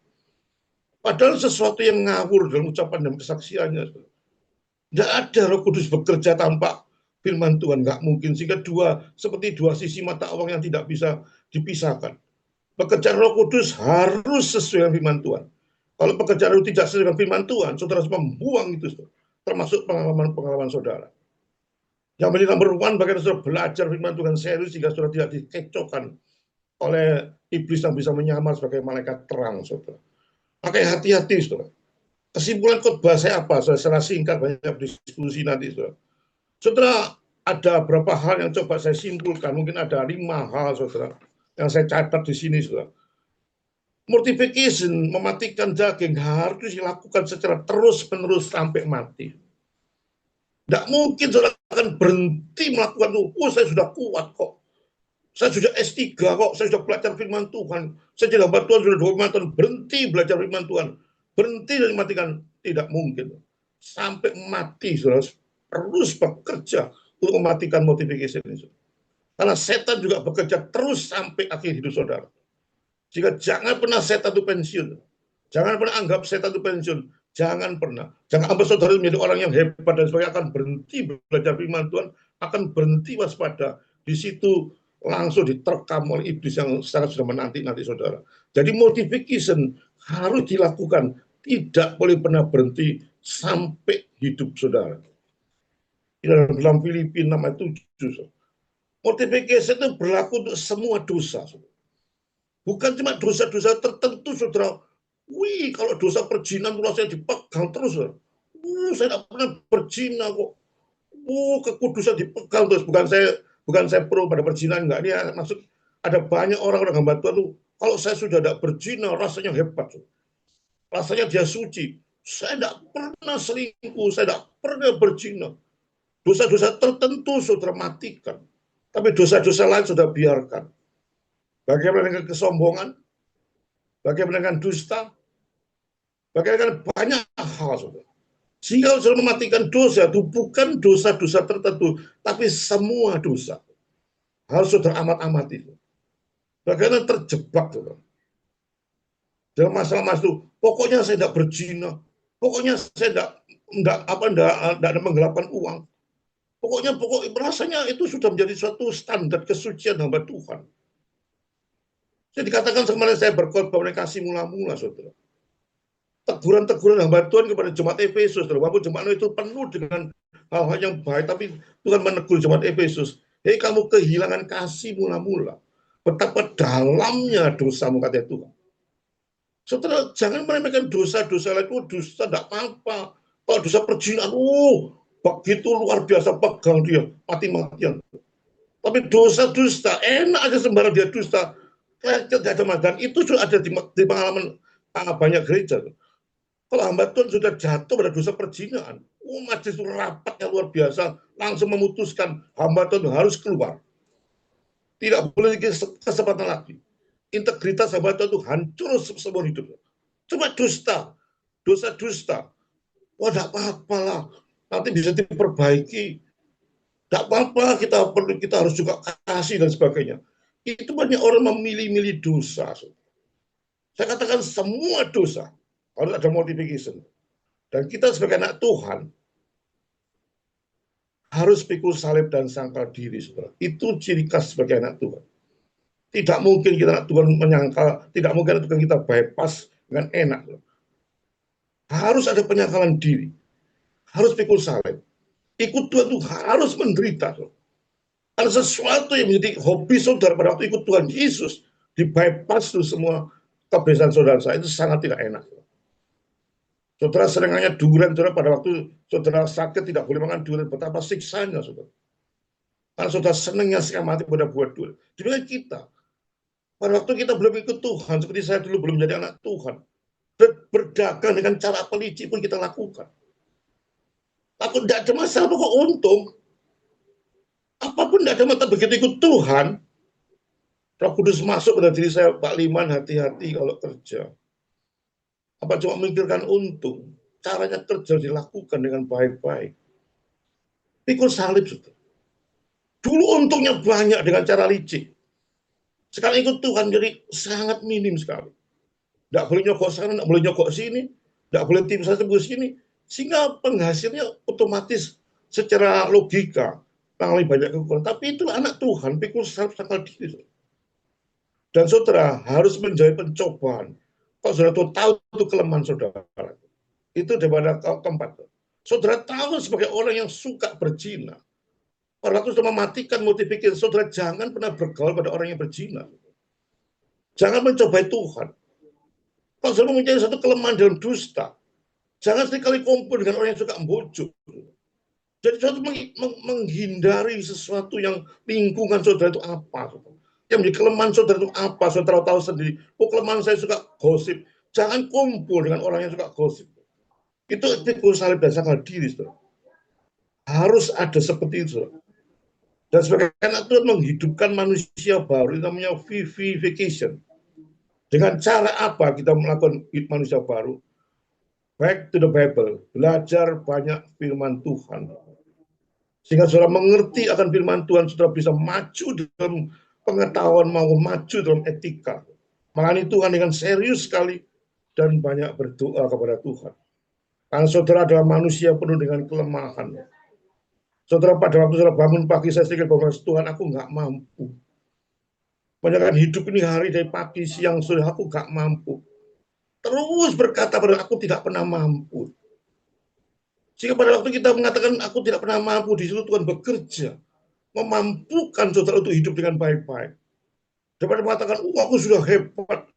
Padahal sesuatu yang ngawur dalam ucapan dan kesaksiannya. Tidak ada Roh Kudus bekerja tanpa firman Tuhan, nggak mungkin. Sehingga seperti dua sisi mata uang yang tidak bisa dipisahkan. Pekerjaan Roh Kudus harus sesuai dengan firman Tuhan. Kalau pekerjaan itu tidak sesuai dengan firman Tuhan, saudara harus membuang itu, termasuk pengalaman-pengalaman saudara. Yang menjadi nomor 1, bagaimana saudara belajar firman Tuhan serius sehingga saudara tidak dikecohkan oleh iblis yang bisa menyamar sebagai malaikat terang, saudara. Makanya hati-hati, saudara. Kesimpulan khotbah saya apa? Secara singkat, banyak diskusi nanti, saudara. Saudara, ada beberapa hal yang coba saya simpulkan. Mungkin ada 5 hal, saudara, yang saya catat di sini, saudara. Mortification, mematikan daging, harus dilakukan secara terus-menerus sampai mati. Tidak mungkin saudara akan berhenti melakukan itu. Saya sudah kuat kok. Saya sudah S3 kok. Saya sudah belajar firman Tuhan. Saya jadi hamba Tuhan sudah 25 tahun. Berhenti belajar firman Tuhan. Berhenti dan matikan. Tidak mungkin. Sampai mati saudara terus bekerja untuk mematikan mortification ini. Karena setan juga bekerja terus sampai akhir hidup saudara. Jika jangan pernah setan itu pensiun. Jangan pernah anggap setan itu pensiun. Jangan pernah. Jangan sampai saudara menjadi orang yang hebat dan sebagainya, akan berhenti belajar firman Tuhan, akan berhenti waspada. Di situ langsung diterkam oleh iblis yang sangat sudah menanti-nanti saudara. Jadi mortification harus dilakukan. Tidak boleh pernah berhenti sampai hidup saudara. Dalam Filipi 6 ayat 7. Mortification itu berlaku untuk semua dosa. Bukan cuma dosa-dosa tertentu, saudara. Wih, kalau dosa perzinahan rasanya dipegang terus. Saya tidak pernah berzina kok. Kekudusan dipegang terus. Bukan saya pro pada perzinahan, enggak. Ini maksud ada banyak orang-orang hamba Tuhan tuh, kalau saya sudah tidak berzina, rasanya hebat. Rasanya dia suci. Saya tidak pernah selingkuh, saya tidak pernah berzina. Dosa-dosa tertentu saudara matikan. Tapi dosa-dosa lain sudah biarkan. bagaimana dengan kesombongan, bagaimana dengan dusta, bagaimana dengan banyak hal, saudara. Sehingga saudara mematikan dosa itu bukan dosa-dosa tertentu, tapi semua dosa. Harus saudara amati. Bagaimana terjebak, saudara. Dalam masalah-masalah itu, pokoknya saya tidak berzina, pokoknya saya tidak ada menggelapkan uang. Pokoknya rasanya itu sudah menjadi suatu standar kesucian hamba Tuhan. Saya dikatakan kemarin saya berkhotbah mengenai kasih mula-mula, saudara. Teguran-teguran hamba Tuhan kepada jemaat Efesus, saudara. Walaupun jemaat itu penuh dengan hal-hal yang baik, tapi Tuhan menegur jemaat Efesus. Hei, kamu kehilangan kasih mula-mula. Betapa dalamnya dosamu, kata Tuhan. Saudara, jangan meremehkan dosa-dosa lain. Dosa tidak apa-apa. Kalau dosa perzinahan, begitu luar biasa, pegang dia, mati-matian. Tapi dosa-dusta, enak aja sembarang dia dusta. Tidak ada madan. Itu sudah ada di pengalaman banyak gereja. Kalau hamba Tuhan sudah jatuh pada dosa perzinahan, majelis itu rapatnya luar biasa, langsung memutuskan hamba Tuhan harus keluar. Tidak boleh kesempatan lagi. Integritas hamba Tuhan itu hancur seumur hidup. Cuma dusta, dosa dusta. Wah, tidak apa-apa lah. Nanti bisa diperbaiki. Tidak apa-apa, kita harus juga kasih dan sebagainya. Itu banyak orang memilih-milih dosa. Saya katakan semua dosa harus ada mortification. Dan kita sebagai anak Tuhan harus pikul salib dan sangkal diri, saudara. Itu ciri khas sebagai anak Tuhan. Tidak mungkin kita anak Tuhan menyangkal, tidak mungkin anak Tuhan kita bypass dengan enak. Harus ada penyangkalan diri. Harus pikul salib. Ikut Tuhan itu harus menderita. Ada sesuatu yang menjadi hobi saudara pada waktu ikut Tuhan Yesus, di bypass itu semua kebiasaan saudara saya, itu sangat tidak enak. Saudara seringnya durian, saudara pada waktu saudara sakit tidak boleh makan durian, betapa siksanya saudara. Karena saudara senangnya sekali mati pada buah durian. Demikian kita, pada waktu kita belum ikut Tuhan, seperti saya dulu belum menjadi anak Tuhan, berdagang dengan cara apa licik pun kita lakukan. Aku tidak ada masalah, pokok untung. Apapun tidak ada masalah, begitu ikut Tuhan, Roh Kudus masuk pada diri saya, Pak Liman, hati-hati kalau kerja. Apa cuma memikirkan untung? Caranya kerja dilakukan dengan baik-baik. Pikul salib, saudara. Dulu untungnya banyak dengan cara licik. Sekarang ikut Tuhan jadi sangat minim sekali. Tidak boleh nyogok sana, tidak boleh nyogok sini, tidak boleh tim saya tembus sini. Sehingga penghasilnya otomatis secara logika mengalami banyak kekurangan. Tapi itulah anak Tuhan, pikul salib sangkal diri. Dan saudara harus menjauhi pencobaan. Kalau saudara tahu itu kelemahan saudara, itu daripada keempat. Saudara tahu sebagai orang yang suka berzina, pada waktu sudah mematikan motivasi saudara, jangan pernah bergaul pada orang yang berzina. Jangan mencobai Tuhan. Kalau saudara mempunyai satu kelemahan dalam dusta, jangan sekali kumpul dengan orang yang suka membujuk. Jadi saudara menghindari sesuatu yang lingkungan saudara itu apa. Yang menjadi kelemahan saudara itu apa, saudara tahu sendiri. Kelemahan saya suka gosip. Jangan kumpul dengan orang yang suka gosip. Itu pikul salib dan sangkal diri, saudara. Harus ada seperti itu, saudara. Dan sebagai anak Tuhan menghidupkan manusia baru, itu namanya vivification. Dengan cara apa kita melakukan manusia baru? Back to the Bible, belajar banyak firman Tuhan. Sehingga saudara mengerti akan firman Tuhan, saudara bisa maju dalam pengetahuan, mau maju dalam etika. Melayani Tuhan dengan serius sekali dan banyak berdoa kepada Tuhan. Karena saudara adalah manusia penuh dengan kelemahan. Saudara pada waktu saudara bangun pagi, saya pikir bahwa Tuhan aku nggak mampu. Menjalankan hidup ini hari dari pagi, siang, sore, aku nggak mampu. Terus berkata pada aku tidak pernah mampu. Jika pada waktu kita mengatakan aku tidak pernah mampu, di situ Tuhan bekerja. Memampukan saudara untuk hidup dengan baik-baik. Daripada mengatakan, aku sudah hebat.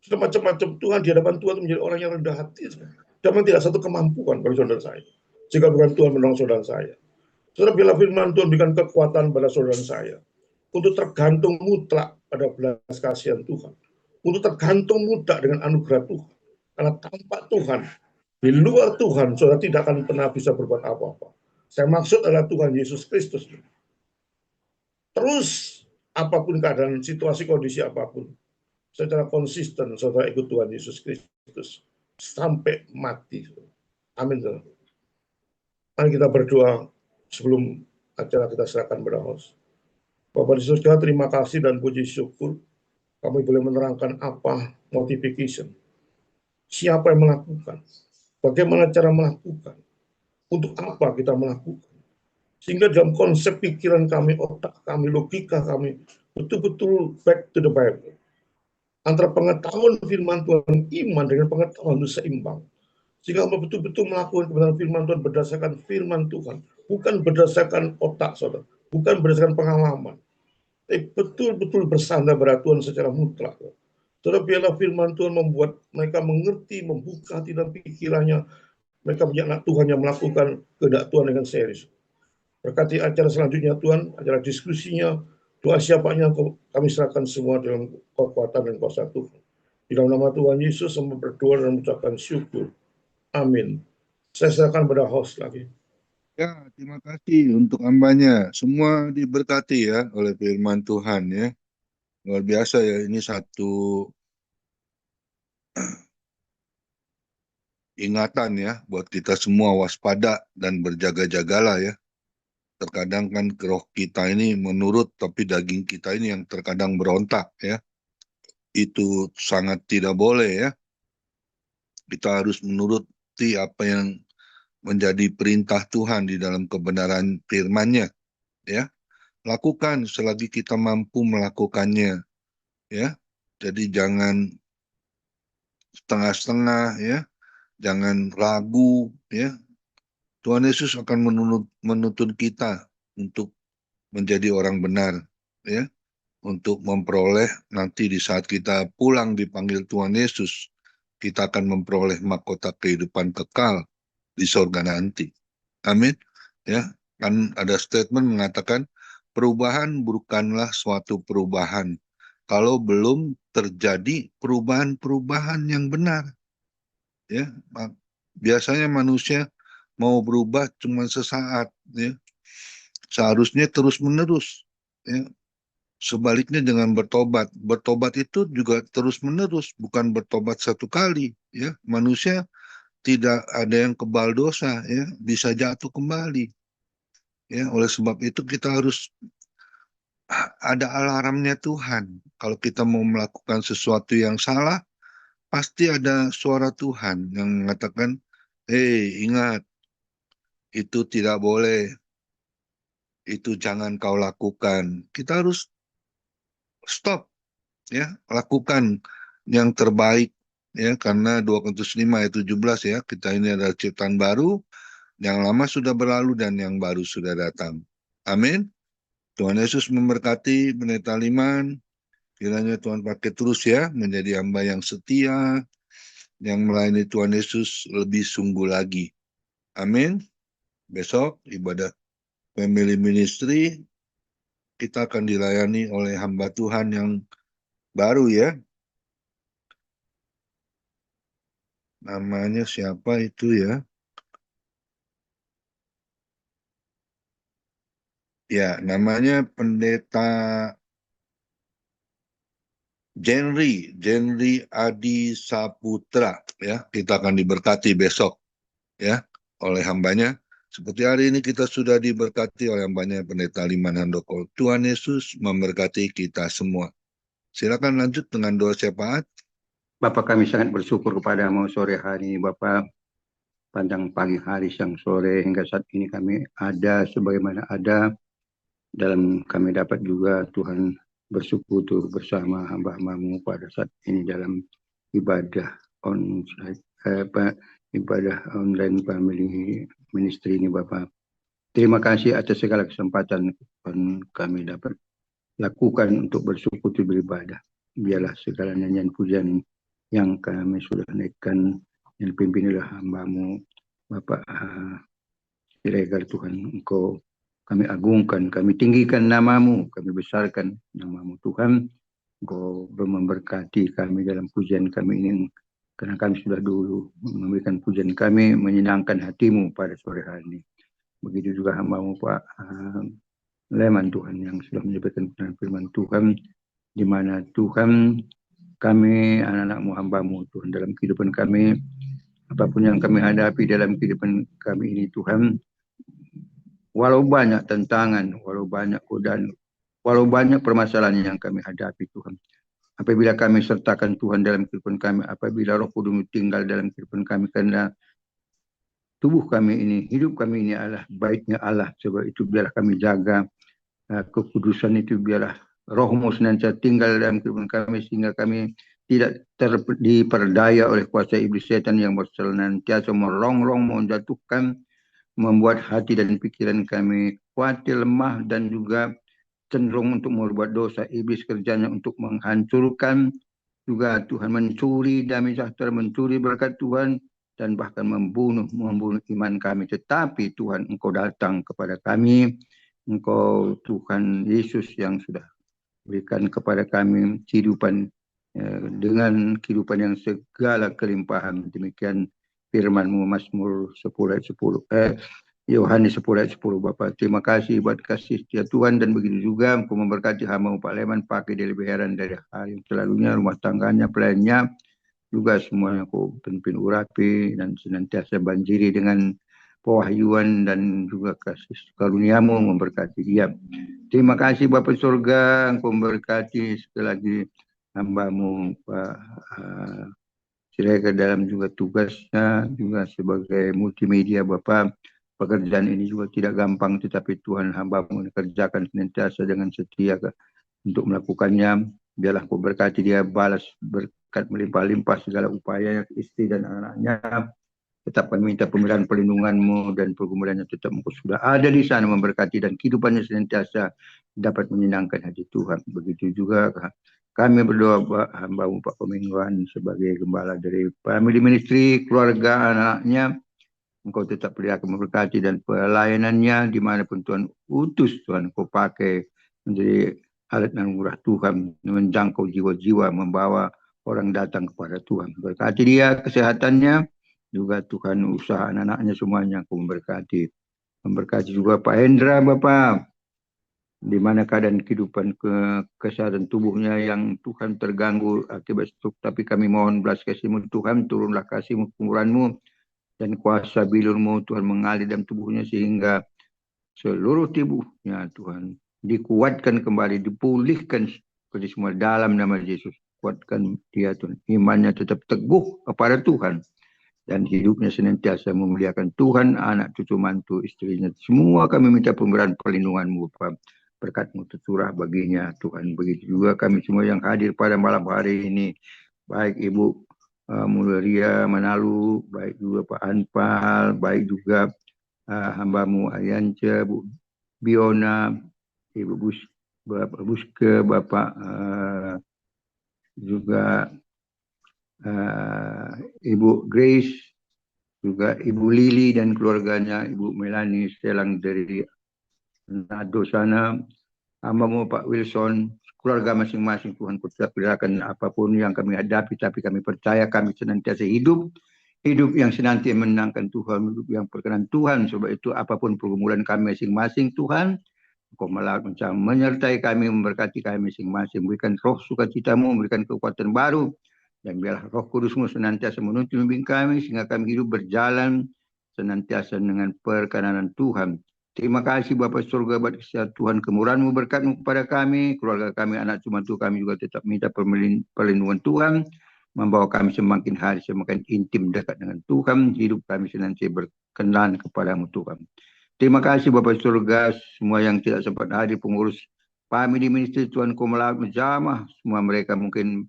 Sudah macam-macam, Tuhan di hadapan Tuhan menjadi orang yang rendah hati. Dan tidak satu kemampuan bagi saudara saya. Jika bukan Tuhan menolong saudara saya. Saudara, bila firman Tuhan berikan kekuatan pada saudara saya. Untuk tergantung mutlak pada belas kasihan Tuhan. Untuk tergantung mutlak dengan anugerah Tuhan. Karena tanpa Tuhan, di luar Tuhan, saudara tidak akan pernah bisa berbuat apa-apa. Saya maksud adalah Tuhan Yesus Kristus. Terus apapun keadaan, situasi, kondisi apapun, secara konsisten saudara ikut Tuhan Yesus Kristus sampai mati. Amin. Saudara. Mari kita berdoa sebelum acara kita serahkan pada host. Bapak di surga, terima kasih dan puji syukur kami boleh menerangkan apa mortification. Siapa yang melakukan? Bagaimana cara melakukan? Untuk apa kita melakukan? Sehingga dalam konsep pikiran kami, otak kami, logika kami, betul-betul back to the Bible. Antara pengetahuan firman Tuhan, iman dengan pengetahuan itu seimbang. Sehingga betul-betul melakukan kebenaran firman Tuhan berdasarkan firman Tuhan. Bukan berdasarkan otak, saudara. Bukan berdasarkan pengalaman. Tapi betul-betul bersandar pada Tuhan secara mutlak. Saudara, biarlah firman Tuhan membuat mereka mengerti, membuka hati dan pikirannya. Mereka menjadi anak Tuhan yang melakukan kehendak Tuhan dengan serius. Berkati acara selanjutnya Tuhan, acara diskusinya, doa siapanya kami serahkan semua dalam kekuatan dan kuasa Tuhan. Di dalam nama Tuhan Yesus, sama berdoa dan mengucapkan syukur. Amin. Saya serahkan pada host lagi. Ya, terima kasih untuk hambanya. Semua diberkati ya oleh firman Tuhan ya. Luar biasa ya, ini satu ingatan ya buat kita semua waspada dan berjaga-jagalah ya. Terkadang kan roh kita ini menurut, tapi daging kita ini yang terkadang berontak ya. Itu sangat tidak boleh ya. Kita harus menuruti apa yang menjadi perintah Tuhan di dalam kebenaran firman-Nya ya. Lakukan selagi kita mampu melakukannya ya. Jadi jangan setengah-setengah ya. Jangan ragu ya. Tuhan Yesus akan menuntun kita untuk menjadi orang benar ya. Untuk memperoleh nanti di saat kita pulang dipanggil Tuhan Yesus, kita akan memperoleh mahkota kehidupan kekal di surga nanti. Amin. Ya, kan ada statement mengatakan perubahan bukanlah suatu perubahan kalau belum terjadi perubahan-perubahan yang benar. Ya, biasanya manusia mau berubah cuma sesaat, ya. Seharusnya terus-menerus, ya. Sebaliknya dengan bertobat. Bertobat itu juga terus-menerus, bukan bertobat satu kali, ya. Manusia tidak ada yang kebal dosa, ya, bisa jatuh kembali. Ya, oleh sebab itu kita harus ada alarmnya Tuhan. Kalau kita mau melakukan sesuatu yang salah, pasti ada suara Tuhan yang mengatakan, "Hei, ingat, itu tidak boleh. Itu jangan kau lakukan." Kita harus stop, ya, lakukan yang terbaik, ya, karena 2 Korintus 5 ayat 17 ya, kita ini adalah ciptaan baru, yang lama sudah berlalu dan yang baru sudah datang. Amin. Tuhan Yesus memberkati Pendeta Liman. Kiranya Tuhan pakai terus ya, menjadi hamba yang setia, yang melayani Tuhan Yesus lebih sungguh lagi. Amin. Besok ibadah Family Ministry, kita akan dilayani oleh hamba Tuhan yang baru ya. Namanya siapa itu ya? Ya, namanya Pendeta Jenry Adi Saputra ya. Kita akan diberkati besok ya oleh hambanya. Seperti hari ini kita sudah diberkati oleh hambanya Pendeta Liman Handoko. Tuhan Yesus memberkati kita semua. Silakan lanjut dengan doa syafaat. Bapak, kami sangat bersyukur kepadamu sore hari ini, Bapak. Panjang pagi, hari, siang, sore, hingga saat ini kami ada sebagaimana ada. Dalam kami dapat juga Tuhan bersekutu bersama hamba-hambamu pada saat ini dalam ibadah ibadah online family ministry ini, Bapak. Terima kasih atas segala kesempatan kami dapat lakukan untuk bersekutu beribadah. Biarlah segala nyanyian pujian yang kami sudah naikkan yang dipimpin oleh hamba-Mu, Bapak Siregar, Tuhan, Engkau kami agungkan, kami tinggikan nama-Mu, kami besarkan nama-Mu, Tuhan. Engkau memberkati kami dalam pujian kami ini, karena kami sudah dulu memberikan pujian kami menyenangkan hati-Mu pada sore hari ini. Begitu juga hamba-Mu Pak Leman Tuhan yang sudah menyampaikan firman Tuhan, di mana Tuhan kami anak-anak-Mu, hamba-Mu Tuhan, dalam kehidupan kami, apapun yang kami hadapi dalam kehidupan kami ini Tuhan, walau banyak tantangan, walau banyak godaan, walau banyak permasalahan yang kami hadapi Tuhan, apabila kami sertakan Tuhan dalam kehidupan kami, apabila Roh Kudus tinggal dalam kehidupan kami, karena tubuh kami ini, hidup kami ini adalah baiknya Allah, sebab itu biarlah kami jaga kekudusan itu, biarlah Roh-Mu senantiasa tinggal dalam kehidupan kami, sehingga kami tidak diperdaya oleh kuasa iblis setan yang senantiasa merongrong, menjatuhkan, membuat hati dan pikiran kami khawatir, lemah, dan juga cenderung untuk membuat dosa. Iblis kerjanya untuk menghancurkan, juga Tuhan mencuri damai sejahtera, mencuri berkat Tuhan, dan bahkan membunuh iman kami. Tetapi Tuhan, Engkau datang kepada kami, Engkau Tuhan Yesus yang sudah berikan kepada kami kehidupan dengan kehidupan yang segala kelimpahan. Demikian firman-Mu, Mazmur 10 ayat 10. Yohanes 10 ayat 10. Bapa, terima kasih buat kasih setia Tuhan, dan begitu juga Engkau memberkati hamba-Mu Pak Leman, pakai dia lebih heran dari hari yang selalunya, rumah tangganya, pelayannya, juga semuanya Kau pimpin urapi dan senantiasa banjiri dengan pewahyuan dan juga kasih karunia-Mu, memberkati dia. Terima kasih Bapa surga, Engkau memberkati sekali lagi hamba-Mu Pak Siregar dalam juga tugasnya, juga sebagai multimedia Bapa. Pekerjaan ini juga tidak gampang, tetapi Tuhan, hamba-Mu kerjakan senantiasa dengan setia untuk melakukannya. Biarlah Kau berkati dia, balas berkat melimpah-limpah segala upaya istri dan anak-anaknya. Tetap kami minta pemberian perlindungan-Mu dan pergumulannya tetap Engkau sudah ada di sana memberkati, dan kehidupannya senantiasa dapat menyenangkan hati Tuhan. Begitu juga kami berdoa hamba-Mu Pak Pemingguan sebagai gembala dari family ministry, keluarga, anaknya. Engkau tetap perlihatkan memberkati dan pelayanannya dimanapun Tuhan utus, Tuhan Kau pakai menjadi alat anugerah Tuhan, menjangkau jiwa-jiwa, membawa orang datang kepada Tuhan. Berkati dia, kesehatannya, juga Tuhan usaha anak-anaknya semuanya Kau memberkati. Memberkati juga Pak Hendra Bapak, di mana keadaan kehidupan kesehatan tubuhnya yang Tuhan terganggu akibat stroke, tapi kami mohon belas kasih-Mu Tuhan, turunlah kasih-Mu, kemurahan-Mu, dan kuasa bilur-Mu Tuhan mengalir dalam tubuhnya, sehingga seluruh tubuhnya Tuhan dikuatkan kembali, dipulihkan seperti semua dalam nama Yesus. Kuatkan dia Tuhan, imannya tetap teguh kepada Tuhan, dan hidupnya senantiasa memuliakan Tuhan, anak cucu mantu istrinya. Semua kami minta pemberian perlindungan-Mu Bapa, berkat-Mu tercurah baginya Tuhan. Begitu juga kami semua yang hadir pada malam hari ini, baik Ibu Mularia Manalu, baik juga Pak Anpal, baik juga hamba-Mu Ayance, Bu Biona, Ibu Bapak Buske, Bapak juga Ibu Grace, juga Ibu Lili dan keluarganya, Ibu Melanie Selang dari Nado sana, hamba-Mu Pak Wilson, keluarga masing-masing Tuhan Kau percayakan apapun yang kami hadapi, tapi kami percaya kami senantiasa hidup yang senantiasa menyenangkan Tuhan, hidup yang perkenan Tuhan. Sebab itu apapun pergumulan kami masing-masing Tuhan, Kau menyertai kami, memberkati kami masing-masing, berikan roh sukacita-Mu, memberikan kekuatan baru, dan biarlah Roh Kudus-Mu senantiasa menuntun bimbing kami, sehingga kami hidup berjalan senantiasa dengan perkenanan Tuhan. Terima kasih Bapa surga buat kesehatan Tuhan, kemurahan-Mu, berkat-Mu kepada kami, keluarga kami, anak cucu mantu kami juga tetap minta perlindungan Tuhan, membawa kami semakin hari semakin intim dekat dengan Tuhan, hidup kami senantiasa berkenan kepada-Mu Tuhan. Terima kasih Bapa surga, semua yang tidak sempat hadir, pengurus family ministry Tuhan Kau melalui jamah, semua mereka mungkin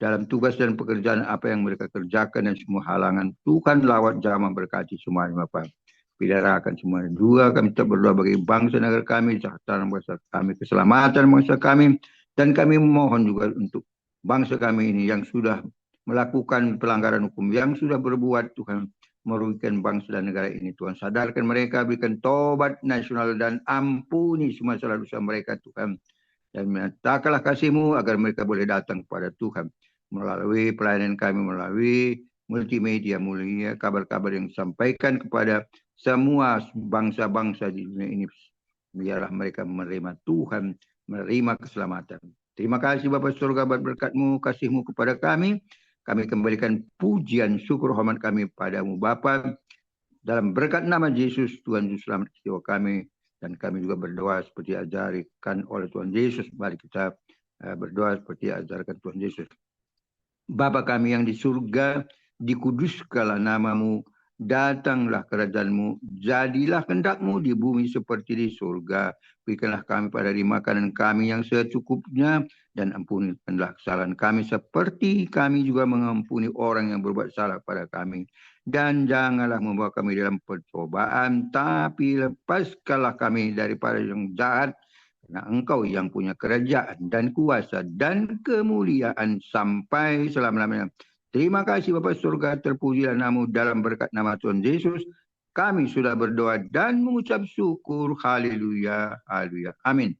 dalam tugas dan pekerjaan apa yang mereka kerjakan, dan semua halangan Tuhan lawat jamah, berkati semuanya Bapa. Pidarakan semuanya. Juga kami tetap berdoa bagi bangsa negara kami, sejahtera bangsa kami, keselamatan bangsa kami, dan kami memohon juga untuk bangsa kami ini yang sudah melakukan pelanggaran hukum, yang sudah berbuat Tuhan merugikan bangsa dan negara ini. Tuhan sadarkan mereka, berikan tobat nasional, dan ampuni semua salah dosa mereka Tuhan, dan menyatakanlah kasih-Mu agar mereka boleh datang kepada Tuhan melalui pelayanan kami, melalui multimedia, mulia kabar-kabar yang disampaikan kepada semua bangsa-bangsa di dunia ini, biarlah mereka menerima Tuhan, menerima keselamatan. Terima kasih Bapa surga buat berkat-Mu, kasih-Mu kepada kami. Kami kembalikan pujian, syukur, hormat kami padamu Bapa. Dalam berkat nama Yesus, Tuhan Yesus selamat jiwa kami. Dan kami juga berdoa seperti diajarkan oleh Tuhan Yesus. Mari kita berdoa seperti diajarkan Tuhan Yesus. Bapa kami yang di surga, dikuduskanlah namamu, datanglah kerajaan-Mu, jadilah kehendak-Mu di bumi seperti di surga. Berikanlah kami pada hari makanan kami yang secukupnya, dan ampunikanlah kesalahan kami seperti kami juga mengampuni orang yang berbuat salah pada kami. Dan janganlah membawa kami dalam percobaan, tapi lepaskanlah kami daripada yang jahat, karena Engkau yang punya kerajaan dan kuasa dan kemuliaan sampai selama-lamanya. Terima kasih Bapa surga, terpujilah namamu dalam berkat nama Tuhan Yesus. Kami sudah berdoa dan mengucap syukur. Haleluya, haleluya. Amin.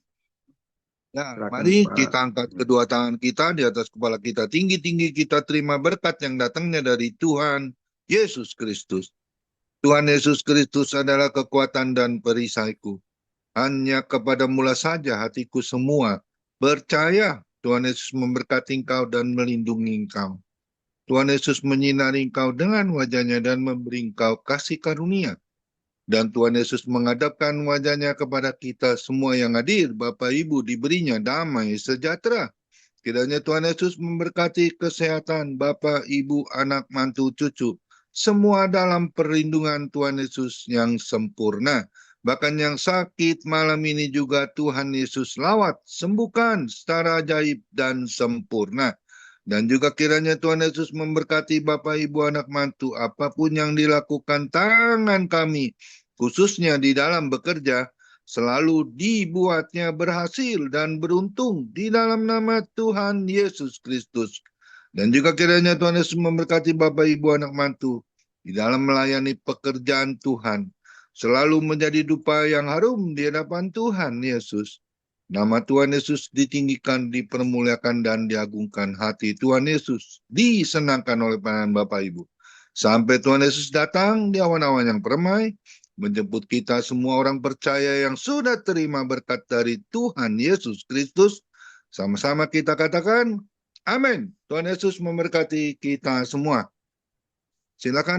Ya, Silakan, mari Pak. kita angkat kedua tangan kita di atas kepala kita. Tinggi-tinggi kita terima berkat yang datangnya dari Tuhan Yesus Kristus. Tuhan Yesus Kristus adalah kekuatan dan perisaiku. Hanya kepada-Mu saja hatiku semua percaya. Tuhan Yesus memberkati engkau dan melindungi engkau. Tuhan Yesus menyinari engkau dengan wajah-Nya dan memberi engkau kasih karunia. Dan Tuhan Yesus menghadapkan wajah-Nya kepada kita semua yang hadir. Bapak Ibu diberinya damai sejahtera. Kiranya Tuhan Yesus memberkati kesehatan Bapak, Ibu, anak, mantu, cucu. Semua dalam perlindungan Tuhan Yesus yang sempurna. Bahkan yang sakit malam ini juga Tuhan Yesus lawat, sembuhkan secara ajaib dan sempurna. Dan juga kiranya Tuhan Yesus memberkati Bapak, Ibu, anak, mantu, apapun yang dilakukan tangan kami, khususnya di dalam bekerja, selalu dibuatnya berhasil dan beruntung di dalam nama Tuhan Yesus Kristus. Dan juga kiranya Tuhan Yesus memberkati Bapak, Ibu, anak, mantu, di dalam melayani pekerjaan Tuhan, selalu menjadi dupa yang harum di hadapan Tuhan Yesus. Nama Tuhan Yesus ditinggikan, dipermuliakan, dan diagungkan. Hati Tuhan Yesus disenangkan oleh pandangan Bapak Ibu. Sampai Tuhan Yesus datang di awan-awan yang permai, menjemput kita semua orang percaya yang sudah terima berkat dari Tuhan Yesus Kristus. Sama-sama kita katakan, amin. Tuhan Yesus memberkati kita semua. Silakan.